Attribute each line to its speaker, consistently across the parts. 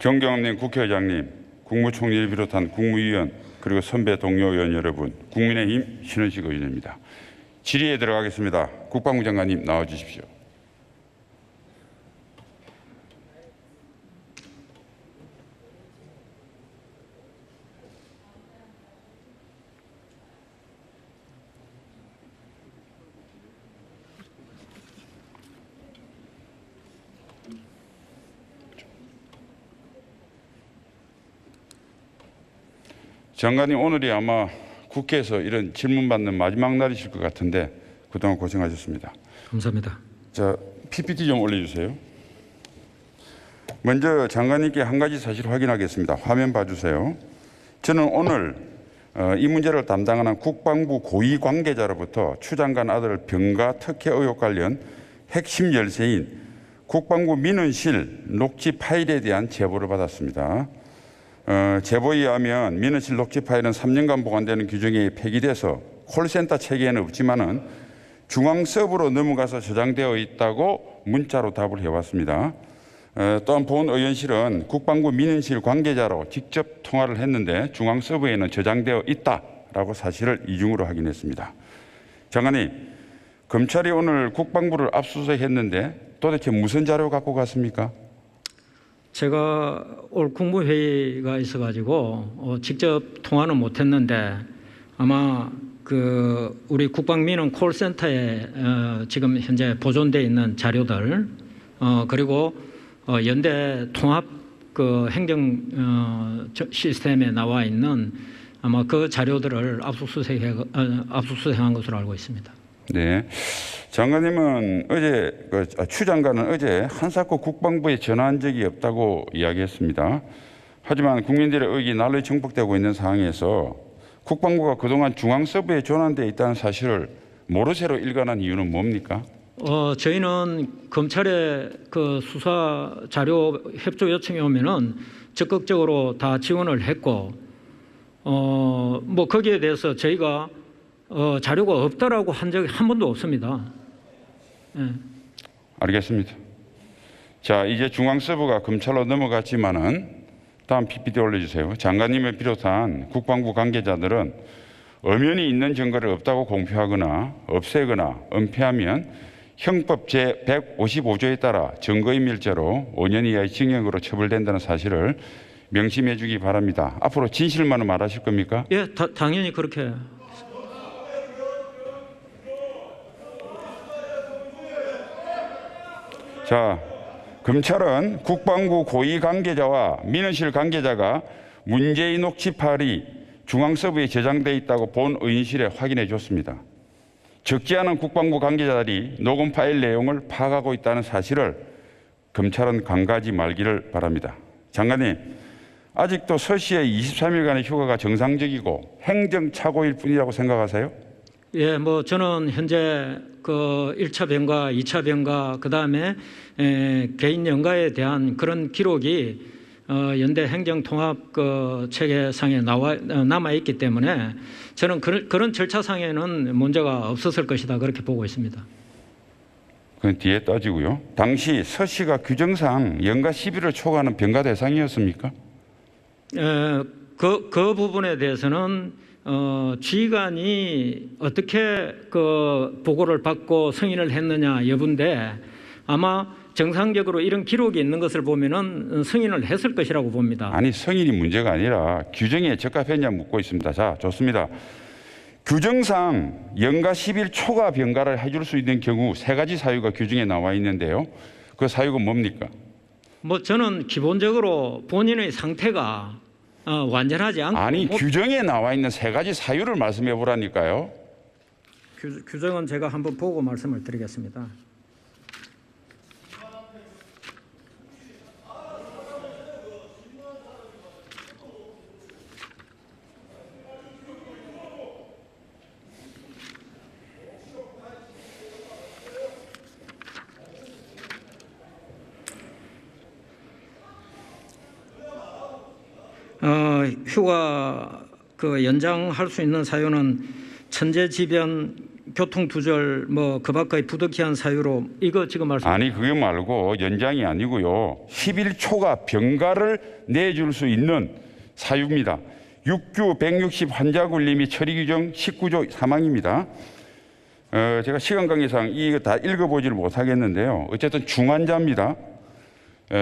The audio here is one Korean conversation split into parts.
Speaker 1: 존경하는 국회의장님, 국무총리를 비롯한 국무위원 그리고 선배 동료 의원 여러분, 국민의힘 신원식 의원입니다. 질의에 들어가겠습니다. 국방부 장관님 나와주십시오. 장관님, 오늘이 아마 국회에서 이런 질문 받는 마지막 날이실 것 같은데 그동안 고생하셨습니다.
Speaker 2: 감사합니다.
Speaker 1: 자, PPT 좀 올려주세요. 먼저 장관님께 한 가지 사실 확인하겠습니다. 화면 봐주세요. 저는 오늘 이 문제를 담당하는 국방부 고위 관계자로부터 추 장관 아들 병가 특혜 의혹 관련 핵심 열쇠인 국방부 민원실 녹취 파일에 대한 제보를 받았습니다. 제보에 의하면 민원실 녹취 파일은 3년간 보관되는 규정이 폐기돼서 콜센터 체계에는 없지만은 중앙 서버로 넘어가서 저장되어 있다고 문자로 답을 해왔습니다. 또한 본 의원실은 국방부 민원실 관계자로 직접 통화를 했는데 중앙 서버에는 저장되어 있다라고 사실을 이중으로 확인했습니다. 장관님, 검찰이 오늘 국방부를 압수수색했는데 도대체 무슨 자료 갖고 갔습니까?
Speaker 2: 제가 올 국무회의가 있어가지고 직접 통화는 못했는데 아마 우리 국방민원 콜센터에 지금 현재 보존되어 있는 자료들 그리고 연대 통합 행정 시스템에 나와 있는 아마 그 자료들을 압수수색한 것으로 알고 있습니다.
Speaker 1: 네, 장관님은 추 장관은 어제 한사코 국방부에 전화한 적이 없다고 이야기했습니다. 하지만 국민들의 의혹이 날로 증폭되고 있는 상황에서 국방부가 그동안 중앙 서버에 전환되어 있다는 사실을 모르쇠로 일관한 이유는 뭡니까?
Speaker 2: 저희는 검찰의 수사 자료 협조 요청이 오면은 적극적으로 다 지원을 했고, 거기에 대해서 저희가 자료가 없다라고 한 적이 한 번도 없습니다. 네.
Speaker 1: 알겠습니다. 자, 이제 중앙 서버가 검찰로 넘어갔지만은 다음 PPT 올려주세요. 장관님을 비롯한 국방부 관계자들은 엄연히 있는 증거를 없다고 공표하거나 없애거나 은폐하면 형법 제155조에 따라 증거인멸죄로 5년 이하의 징역으로 처벌된다는 사실을 명심해 주기 바랍니다. 앞으로 진실만을 말하실 겁니까?
Speaker 2: 예, 당연히 그렇게.
Speaker 1: 자, 검찰은 국방부 고위 관계자와 민원실 관계자가 문제의 녹취 파일이 중앙 서버에 저장돼 있다고 본 의원실에 확인해 줬습니다. 적지 않은 국방부 관계자들이 녹음 파일 내용을 파악하고 있다는 사실을 검찰은 간과하지 말기를 바랍니다. 장관님, 아직도 서 씨의 23일간의 휴가가 정상적이고 행정착오일 뿐이라고 생각하세요?
Speaker 2: 예, 저는 현재 1차 병가, 2차 병가, 그 다음에 개인 연가에 대한 그런 기록이 연대 행정통합 체계상에 남아있기 때문에 저는 그런 절차상에는 문제가 없었을 것이다, 그렇게 보고 있습니다.
Speaker 1: 그건 뒤에 따지고요. 당시 서 씨가 규정상 연가 10일을 초과하는 병가 대상이었습니까?
Speaker 2: 그 부분에 대해서는 지휘관이 어떻게 보고를 받고 승인을 했느냐 여부인데 아마 정상적으로 이런 기록이 있는 것을 보면은 승인을 했을 것이라고 봅니다.
Speaker 1: 아니, 승인이 문제가 아니라 규정에 적합했냐 묻고 있습니다. 자, 좋습니다. 규정상 연가 10일 초과 병가를 해줄 수 있는 경우 3가지 사유가 규정에 나와 있는데요. 그 사유가 뭡니까?
Speaker 2: 저는 기본적으로 본인의 상태가 완전하지 않고.
Speaker 1: 아니, 규정에 나와 있는 3가지 사유를 말씀해 보라니까요.
Speaker 2: 규정은 제가 한번 보고 말씀을 드리겠습니다. 휴가 연장할 수 있는 사유는 천재지변 교통두절 뭐 그 밖의 부득이한 사유로 이거 지금 말씀
Speaker 1: 아니 그게 말고 연장이 아니고요. 10일 초과 병가를 내줄 수 있는 사유입니다. 6규 160 환자 관리 및 처리 규정 19조 3항입니다. 제가 시간 관계상 이거 다 읽어보지를 못하겠는데요. 어쨌든 중환자입니다.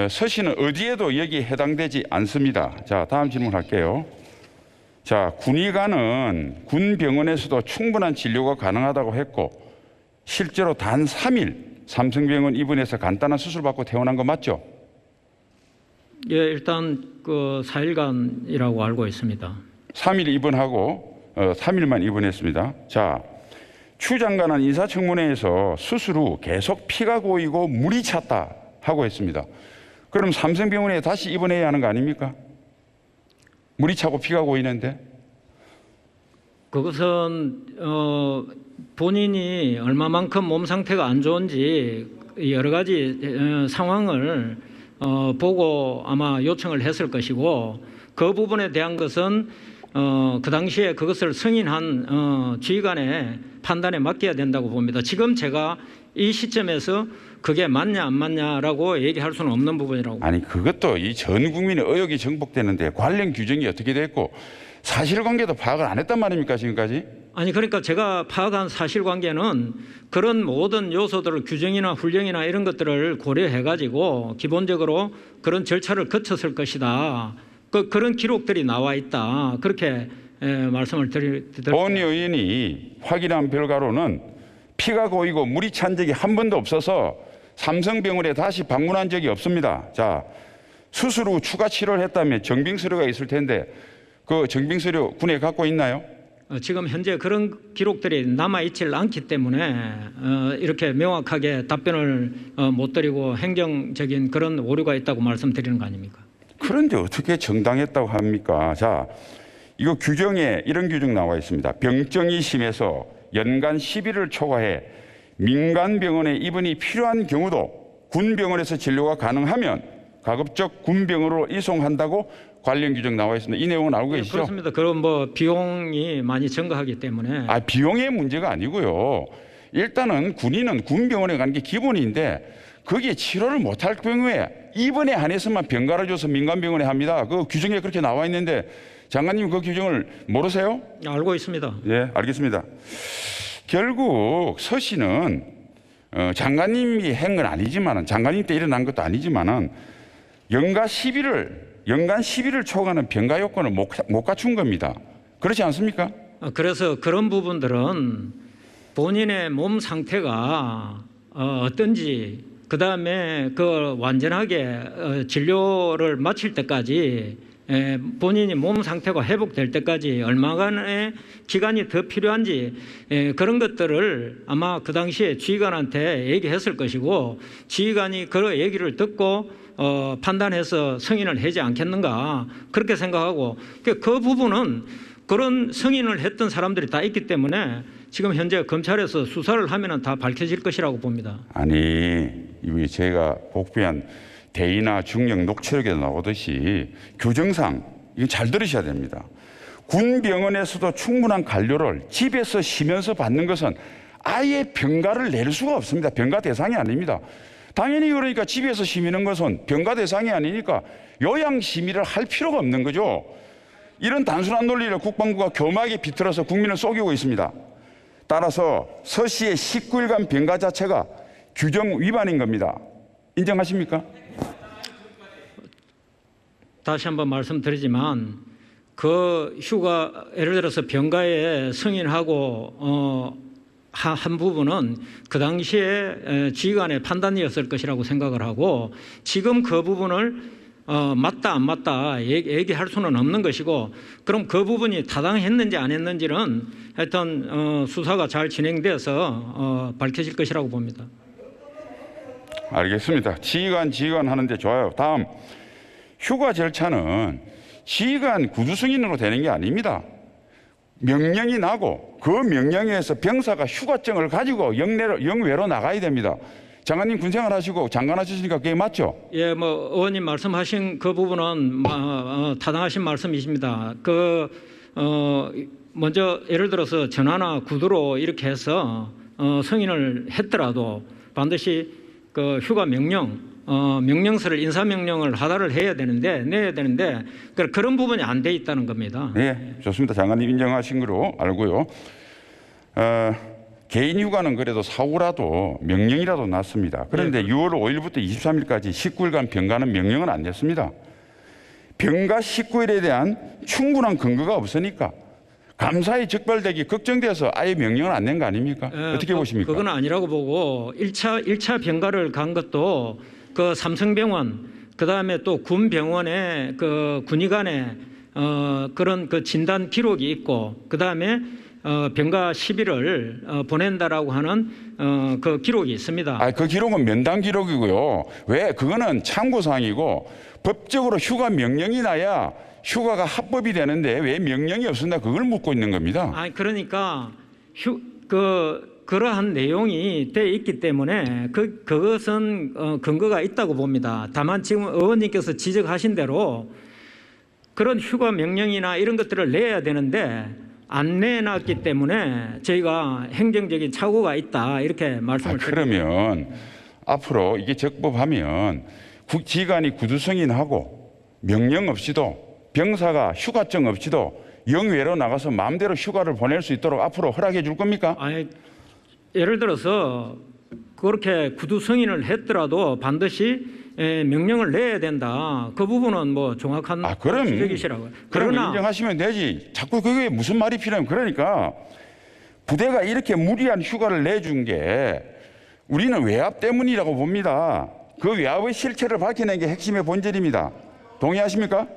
Speaker 1: 서씨는 어디에도 여기에 해당되지 않습니다. 자, 다음 질문할게요. 자, 군의관은 군 병원에서도 충분한 진료가 가능하다고 했고 실제로 단 3일 삼성병원 입원해서 간단한 수술 받고 퇴원한 거 맞죠?
Speaker 2: 예, 일단 그 4일간이라고 알고 있습니다.
Speaker 1: 3일 입원하고 3일만 입원했습니다. 자, 추 장관은 인사청문회에서 수술 후 계속 피가 고이고 물이 찼다 하고 했습니다. 그럼 삼성병원에 다시 입원해야 하는 거 아닙니까? 물이 차고 피가 고이는데.
Speaker 2: 그것은 본인이 얼마만큼 몸 상태가 안 좋은지 여러 가지 상황을 보고 아마 요청을 했을 것이고 그 부분에 대한 것은 그 당시에 그것을 승인한 지휘관의 판단에 맡겨야 된다고 봅니다. 지금 제가 이 시점에서 그게 맞냐 안 맞냐라고 얘기할 수는 없는 부분이라고.
Speaker 1: 아니 그것도 이 전 국민의 의혹이 정복되는데 관련 규정이 어떻게 됐고 사실관계도 파악을 안 했단 말입니까 지금까지?
Speaker 2: 아니 그러니까 제가 파악한 사실관계는 그런 모든 요소들을 규정이나 훈령이나 이런 것들을 고려해 가지고 기본적으로 그런 절차를 거쳤을 것이다. 그런 기록들이 나와 있다. 그렇게 말씀을 드립니다.
Speaker 1: 본 의원이 확인한 결과로는 피가 고이고 물이 찬 적이 한 번도 없어서 삼성병원에 다시 방문한 적이 없습니다. 자, 수술 후 추가 치료를 했다면 정빙서류가 있을 텐데 그 정빙서류 군에 갖고 있나요?
Speaker 2: 지금 현재 그런 기록들이 남아있질 않기 때문에 이렇게 명확하게 답변을 못 드리고 행정적인 그런 오류가 있다고 말씀드리는 거 아닙니까?
Speaker 1: 그런데 어떻게 정당했다고 합니까? 자, 이거 규정에 이런 규정 나와 있습니다. 병증이 심해서 연간 10일을 초과해 민간병원에 입원이 필요한 경우도 군병원에서 진료가 가능하면 가급적 군병원으로 이송한다고 관련 규정 나와 있습니다. 이 내용은 알고 계시죠?
Speaker 2: 그렇습니다. 그럼 뭐 비용이 많이 증가하기 때문에.
Speaker 1: 비용의 문제가 아니고요. 일단은 군인은 군병원에 가는 게 기본인데 거기에 치료를 못할 경우에 입원에 한해서만 병가를 줘서 민간병원에 합니다. 그 규정에 그렇게 나와 있는데 장관님 그 규정을 모르세요?
Speaker 2: 알고 있습니다.
Speaker 1: 예, 알겠습니다. 결국 서 씨는 장관님이 한 건 아니지만은 장관님 때 일어난 것도 아니지만은 연간 10일을 초과하는 병가 요건을 못 갖춘 겁니다. 그렇지 않습니까?
Speaker 2: 그래서 그런 부분들은 본인의 몸 상태가 어떤지 그다음에 그 완전하게 진료를 마칠 때까지 본인이 몸 상태가 회복될 때까지 얼마간의 기간이 더 필요한지 그런 것들을 아마 그 당시에 지휘관한테 얘기했을 것이고 지휘관이 그 얘기를 듣고 판단해서 승인을 하지 않겠는가 그렇게 생각하고 그 부분은 그런 승인을 했던 사람들이 다 있기 때문에 지금 현재 검찰에서 수사를 하면 다 밝혀질 것이라고 봅니다.
Speaker 1: 아니 제가 복비한 대의나 중력 녹취록에 나오듯이 규정상 이건 잘 들으셔야 됩니다. 군병원에서도 충분한 관료를 집에서 쉬면서 받는 것은 아예 병가를 낼 수가 없습니다. 병가 대상이 아닙니다. 당연히 그러니까 집에서 쉬는 것은 병가 대상이 아니니까 요양 심의를 할 필요가 없는 거죠. 이런 단순한 논리를 국방부가 교묘하게 비틀어서 국민을 속이고 있습니다. 따라서 서 씨의 19일간 병가 자체가 규정 위반인 겁니다. 인정하십니까?
Speaker 2: 다시 한번 말씀드리지만 그 휴가 예를 들어서 병가에 승인하고 한 부분은 그 당시에 지휘관의 판단이었을 것이라고 생각을 하고 지금 그 부분을 맞다 안 맞다 얘기할 수는 없는 것이고 그럼 그 부분이 타당했는지 안 했는지는 하여튼 수사가 잘 진행돼서 밝혀질 것이라고 봅니다.
Speaker 1: 알겠습니다. 지휘관 하는데 좋아요. 다음 휴가 절차는 지휘관 구두 승인으로 되는 게 아닙니다. 명령이 나고 그 명령에 의해서 병사가 휴가증을 가지고 영외로 나가야 됩니다. 장관님 군생활 하시고 장관 하셨으니까 그게 맞죠?
Speaker 2: 예, 뭐 의원님 말씀하신 그 부분은 타당하신 말씀이십니다. 먼저 예를 들어서 전화나 구두로 이렇게 해서 승인을 했더라도 반드시 그 휴가 명령서를 인사명령을 하달을 해야 되는데 내야 되는데 그런 부분이 안 돼 있다는 겁니다.
Speaker 1: 네, 좋습니다. 장관님 인정하신 거로 알고요. 개인 휴가는 그래도 사고라도 명령이라도 났습니다. 그런데 6월 5일부터 23일까지 19일간 병가는 명령은 안 냈습니다. 병가 19일에 대한 충분한 근거가 없으니까 감사에 적발되기 걱정돼서 아예 명령을 안 낸 거 아닙니까? 어떻게 보십니까?
Speaker 2: 그건 아니라고 보고 1차 병가를 간 것도 그 삼성병원 그다음에 또 군병원에 그 군의관에 그런 그 진단 기록이 있고 그다음에 병가 10일을 보낸다라고 하는 그 기록이 있습니다.
Speaker 1: 그 기록은 면담 기록이고요. 왜? 그거는 참고사항이고 법적으로 휴가 명령이 나야 휴가가 합법이 되는데 왜 명령이 없었나 그걸 묻고 있는 겁니다.
Speaker 2: 그러니까 그러한 내용이 돼 있기 때문에 그것은 근거가 있다고 봅니다. 다만 지금 의원님께서 지적하신 대로 그런 휴가 명령이나 이런 것들을 내야 되는데 안 내놨기 때문에 저희가 행정적인 착오가 있다 이렇게 말씀을 드립니다.
Speaker 1: 그러면 앞으로 이게 적법하면 지휘관이 구두 승인하고 명령 없이도 병사가 휴가증 없이도 영외로 나가서 마음대로 휴가를 보낼 수 있도록 앞으로 허락해 줄 겁니까?
Speaker 2: 예를 들어서 그렇게 구두 승인을 했더라도 반드시 명령을 내야 된다. 그 부분은 뭐 정확한 지적이시라고요.
Speaker 1: 그러나 인정하시면 되지. 자꾸 그게 무슨 말이 필요하면 그러니까 부대가 이렇게 무리한 휴가를 내준 게 우리는 외압 때문이라고 봅니다. 그 외압의 실체를 밝혀낸 게 핵심의 본질입니다. 동의하십니까?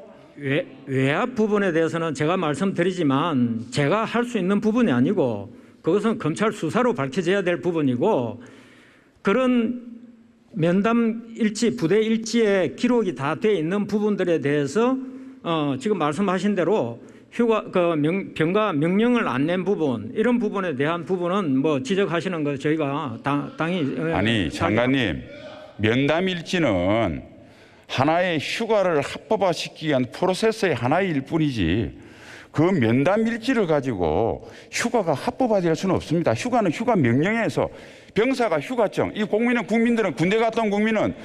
Speaker 2: 외압 부분에 대해서는 제가 말씀드리지만 제가 할 수 있는 부분이 아니고 그것은 검찰 수사로 밝혀져야 될 부분이고 그런 면담 일지, 부대 일지에 기록이 다 돼 있는 부분들에 대해서 지금 말씀하신 대로 병가 명령을 안 낸 부분 이런 부분에 대한 부분은 뭐 지적하시는 거 저희가 당연히
Speaker 1: 아니 장관님 면담 일지는 하나의 휴가를 합법화시키기 위한 프로세스의 하나일 뿐이지 그 면담 일지를 가지고 휴가가 합법화될 수는 없습니다. 휴가는 휴가 명령에서 병사가 휴가증, 이 국민들은 군대 갔던 국민은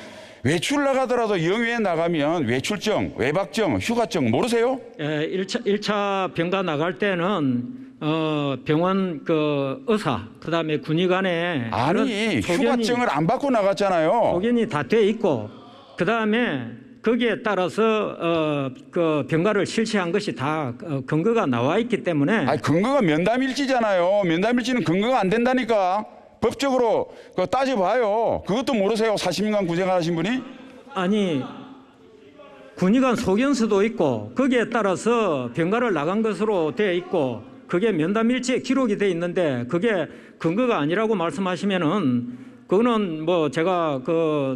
Speaker 1: 외출 나가더라도 영외에 나가면 외출증, 외박증, 휴가증 모르세요?
Speaker 2: 1차 병가 나갈 때는 병원 그 의사 그다음에 군의관에
Speaker 1: 휴가증을 안 받고 나갔잖아요.
Speaker 2: 소견이 다 돼 있고 그다음에 거기에 따라서 그 병가를 실시한 것이 다 근거가 나와 있기 때문에
Speaker 1: 근거가 면담일지잖아요. 면담일지는 근거가 안 된다니까. 법적으로 따져봐요. 그것도 모르세요? 40년간 구쟁하신 분이?
Speaker 2: 아니 군의관 소견서도 있고 거기에 따라서 병가를 나간 것으로 되어 있고 그게 면담일지에 기록이 돼 있는데 그게 근거가 아니라고 말씀하시면은 그거는 뭐 제가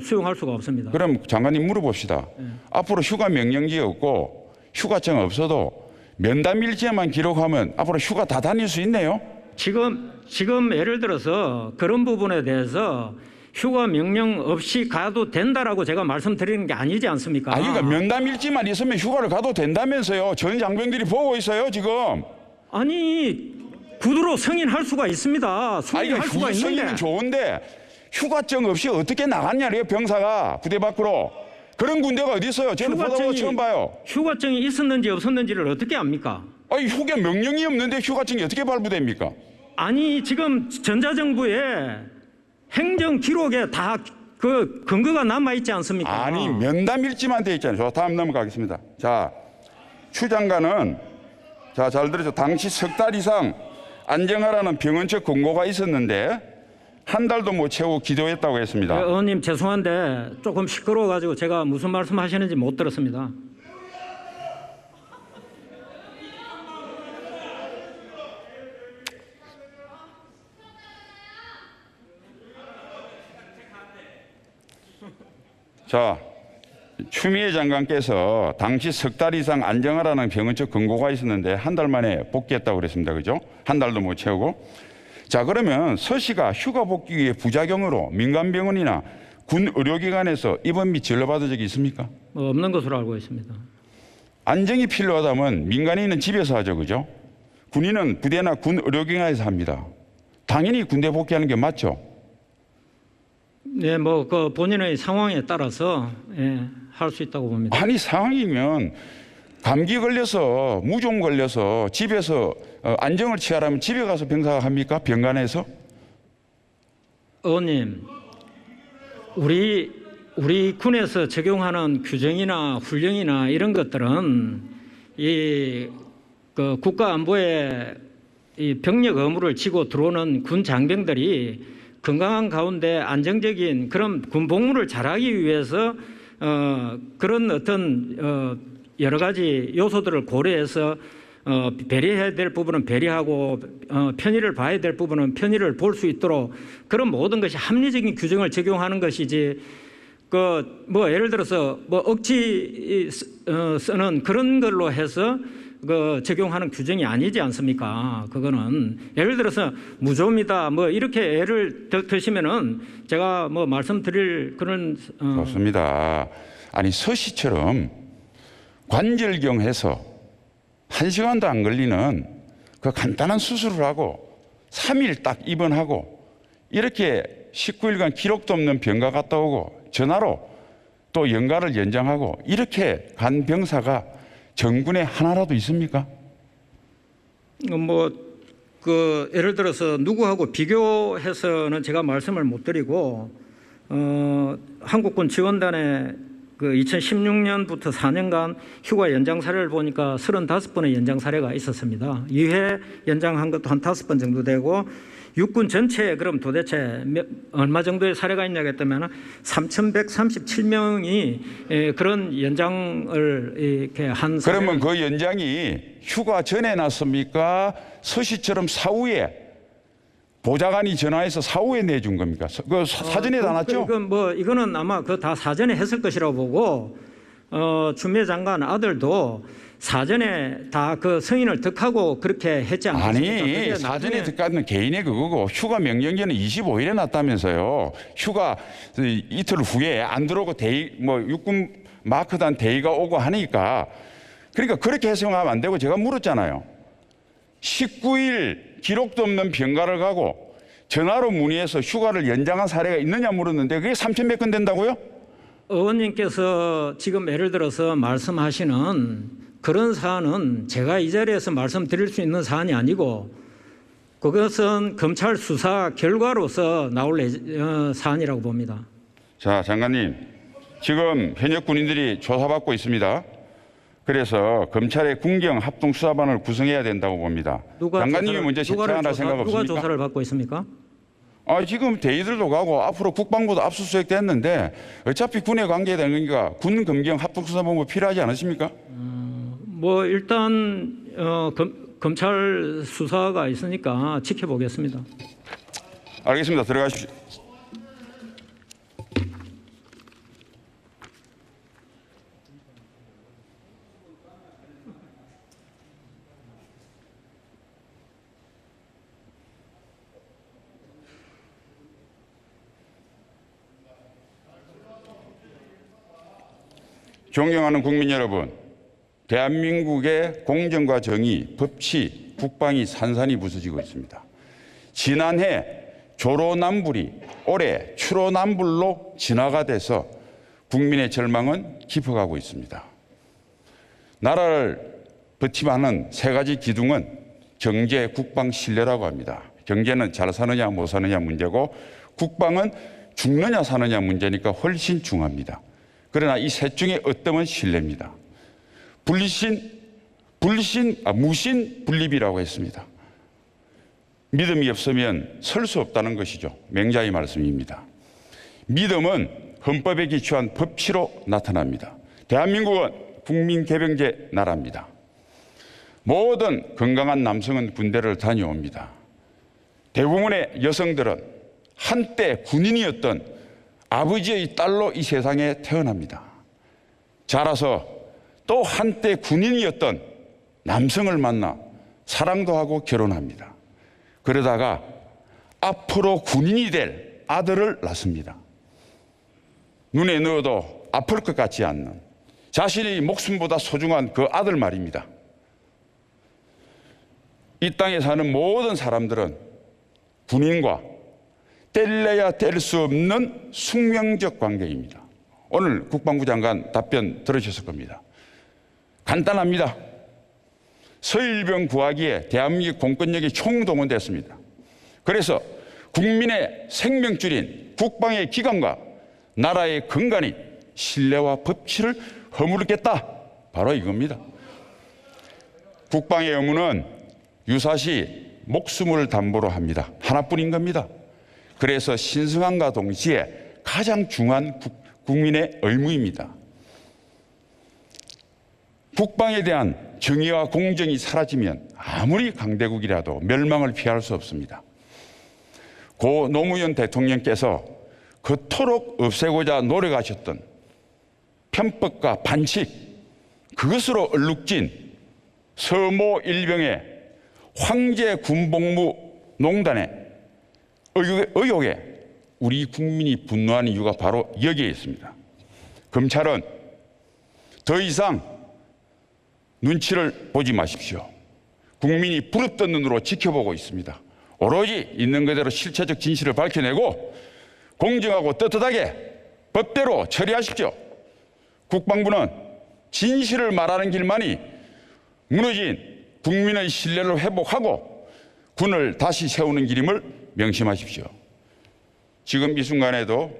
Speaker 2: 수용할 수가 없습니다.
Speaker 1: 그럼 장관님 물어봅시다. 앞으로 휴가 명령지 없고 휴가증 없어도 면담일지에만 기록하면 앞으로 휴가 다 다닐 수 있네요?
Speaker 2: 지금 예를 들어서 그런 부분에 대해서 휴가 명령 없이 가도 된다라고 제가 말씀드리는 게 아니지 않습니까?
Speaker 1: 그러니까 면담일지만 있으면 휴가를 가도 된다면서요. 전 장병들이 보고 있어요 지금.
Speaker 2: 아니 구두로 승인할 수가 있습니다. 승인할 수가 있는데.
Speaker 1: 승인은 좋은데 휴가증 없이 어떻게 나갔냐래요 병사가 부대 밖으로. 그런 군대가 어디 있어요? 저는 보다 처음 봐요.
Speaker 2: 휴가증이 있었는지 없었는지를 어떻게 압니까?
Speaker 1: 휴가 명령이 없는데 휴가증이 어떻게 발부됩니까?
Speaker 2: 아니 지금 전자정부에 행정 기록에 다 그 근거가 남아 있지 않습니까?
Speaker 1: 아니 면담일지만 돼 있잖아요. 다음 넘어가겠습니다. 자, 추 장관은 잘 들으죠. 당시 석 달 이상 안정하라는 병원 측 권고가 있었는데 한 달도 못 채우고 기도했다고 했습니다.
Speaker 2: 의원님 죄송한데 조금 시끄러워가지고 제가 무슨 말씀하시는지 못 들었습니다.
Speaker 1: 자, 추미애 장관께서 당시 석 달 이상 안정하라는 병원 측 권고가 있었는데 한 달 만에 복귀했다고 그랬습니다. 그죠? 한 달도 못 채우고. 자, 그러면 서 씨가 휴가 복귀의 부작용으로 민간병원이나 군 의료기관에서 입원 및 진료받은 적이 있습니까?
Speaker 2: 없는 것으로 알고 있습니다.
Speaker 1: 안정이 필요하다면 민간인은 집에서 하죠. 그죠? 군인은 부대나 군 의료기관에서 합니다. 당연히 군대 복귀하는 게 맞죠?
Speaker 2: 네, 뭐 그 본인의 상황에 따라서 할 수 있다고 봅니다.
Speaker 1: 아니 상황이면 감기 걸려서 무좀 걸려서 집에서 안정을 취하라면 집에 가서 병사가 합니까? 병간에서?
Speaker 2: 의원님, 우리 군에서 적용하는 규정이나 훈령이나 이런 것들은 그 국가 안보에 이 병력 의무를 지고 들어오는 군 장병들이 건강한 가운데 안정적인 그런 군 복무를 잘하기 위해서 그런 어떤 여러 가지 요소들을 고려해서 배려해야 될 부분은 배려하고 편의를 봐야 될 부분은 편의를 볼 수 있도록 그런 모든 것이 합리적인 규정을 적용하는 것이지 그 뭐 예를 들어서 뭐 억지 쓰는 그런 걸로 해서 그 적용하는 규정이 아니지 않습니까? 그거는 예를 들어서 무좀이다 뭐 이렇게 예를 드시면은 제가 뭐 말씀드릴 그런
Speaker 1: 좋습니다. 아니 서씨처럼 관절경 해서 1시간도 안 걸리는 그 간단한 수술을 하고 3일 딱 입원하고 이렇게 19일간 기록도 없는 병가 갔다 오고 전화로 또 연가를 연장하고 이렇게 간 병사가 정군에 하나라도 있습니까?
Speaker 2: 뭐 그 예를 들어서 누구하고 비교해서는 제가 말씀을 못 드리고 한국군 지원단의 그 2016년부터 4년간 휴가 연장 사례를 보니까 35번의 연장 사례가 있었습니다. 2회 연장한 것도 한 5번 정도 되고 육군 전체에 그럼 도대체 얼마 정도의 사례가 있냐고 했다면 3,137명이 그런 연장을 이렇게 한 사례.
Speaker 1: 그러면 그 연장이 휴가 전에 났습니까? 서씨처럼 사후에 보좌관이 전화해서 사후에 내준 겁니까? 그 사전에 다 났죠?
Speaker 2: 이거는 아마 그 다 사전에 했을 것이라고 보고 추미애 장관 아들도 사전에 다 그 승인을 득하고 그렇게 했지 않습니까?
Speaker 1: 아니 사전에 득하는 개인의 그거고 휴가 명령제는 25일에 났다면서요. 휴가 이틀 후에 안 들어오고 대의 뭐 육군 마크단 대의가 오고 하니까 그러니까 그렇게 해석하면 안 되고 제가 물었잖아요. 19일 기록도 없는 병가를 가고 전화로 문의해서 휴가를 연장한 사례가 있느냐 물었는데 그게 3,100건 건 된다고요?
Speaker 2: 의원님께서 지금 예를 들어서 말씀하시는 그런 사안은 제가 이 자리에서 말씀드릴 수 있는 사안이 아니고 그것은 검찰 수사 결과로서 나올 사안이라고 봅니다.
Speaker 1: 자, 장관님, 지금 현역 군인들이 조사받고 있습니다. 그래서 검찰의 군경 합동수사반을 구성해야 된다고 봅니다. 장관님이 먼저 제청한다 생각 없습니까?
Speaker 2: 누가 조사를 받고 있습니까?
Speaker 1: 지금 대의들도 가고 앞으로 국방부도 압수수색 됐는데 어차피 군에 관계되는 거니까 군 검경 합동수사본부 필요하지 않으십니까?
Speaker 2: 뭐 일단 검찰 수사가 있으니까 지켜보겠습니다.
Speaker 1: 알겠습니다. 들어가십시오. 존경하는 국민 여러분, 대한민국의 공정과 정의, 법치, 국방이 산산이 부서지고 있습니다. 지난해 조로남불이 올해 추로남불로 진화가 돼서 국민의 절망은 깊어가고 있습니다. 나라를 버티하는 세 가지 기둥은 경제, 국방, 신뢰라고 합니다. 경제는 잘 사느냐 못 사느냐 문제고 국방은 죽느냐 사느냐 문제니까 훨씬 중요합니다. 그러나 이 셋 중에 어떤 신뢰입니다. 무신 분립이라고 했습니다. 믿음이 없으면 설 수 없다는 것이죠. 맹자의 말씀입니다. 믿음은 헌법에 기초한 법치로 나타납니다. 대한민국은 국민개병제 나라입니다. 모든 건강한 남성은 군대를 다녀옵니다. 대부분의 여성들은 한때 군인이었던 아버지의 딸로 이 세상에 태어납니다. 자라서 또 한때 군인이었던 남성을 만나 사랑도 하고 결혼합니다. 그러다가 앞으로 군인이 될 아들을 낳습니다. 눈에 넣어도 아플 것 같지 않는 자신의 목숨보다 소중한 그 아들 말입니다. 이 땅에 사는 모든 사람들은 군인과 뗄래야 뗄 수 없는 숙명적 관계입니다. 오늘 국방부 장관 답변 들으셨을 겁니다. 간단합니다. 서일병 구하기에 대한민국 공권력이 총동원됐습니다. 그래서 국민의 생명줄인 국방의 기강과 나라의 근간인 신뢰와 법치를 허물겠다. 바로 이겁니다. 국방의 의무는 유사시 목숨을 담보로 합니다. 하나뿐인 겁니다. 그래서 신성함과 동시에 가장 중요한 국민의 의무입니다. 국방에 대한 정의와 공정이 사라지면 아무리 강대국이라도 멸망을 피할 수 없습니다. 고 노무현 대통령께서 그토록 없애고자 노력하셨던 편법과 반칙, 그것으로 얼룩진 서모 일병의 황제 군복무 농단의 의혹에 우리 국민이 분노하는 이유가 바로 여기에 있습니다. 검찰은 더 이상 눈치를 보지 마십시오. 국민이 부릅뜬 눈으로 지켜보고 있습니다. 오로지 있는 그대로 실체적 진실을 밝혀내고 공정하고 떳떳하게 법대로 처리하십시오. 국방부는 진실을 말하는 길만이 무너진 국민의 신뢰를 회복하고 군을 다시 세우는 길임을 명심하십시오. 지금 이 순간에도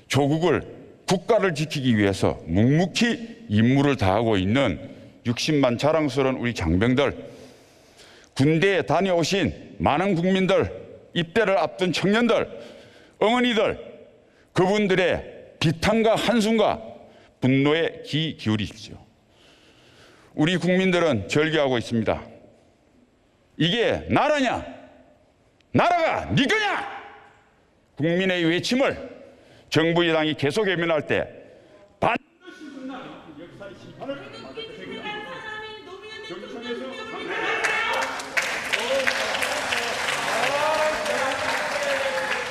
Speaker 1: 조국을, 국가를 지키기 위해서 묵묵히 임무를 다하고 있는 60만 자랑스러운 우리 장병들, 군대에 다녀오신 많은 국민들, 입대를 앞둔 청년들, 어머니들, 그분들의 비탄과 한숨과 분노에 귀 기울이십시오. 우리 국민들은 절규하고 있습니다. 이게 나라냐? 나라가 네 거냐? 국민의 외침을 정부 여당이 계속 외면할 때 반드시 역사의 심판을 경청에서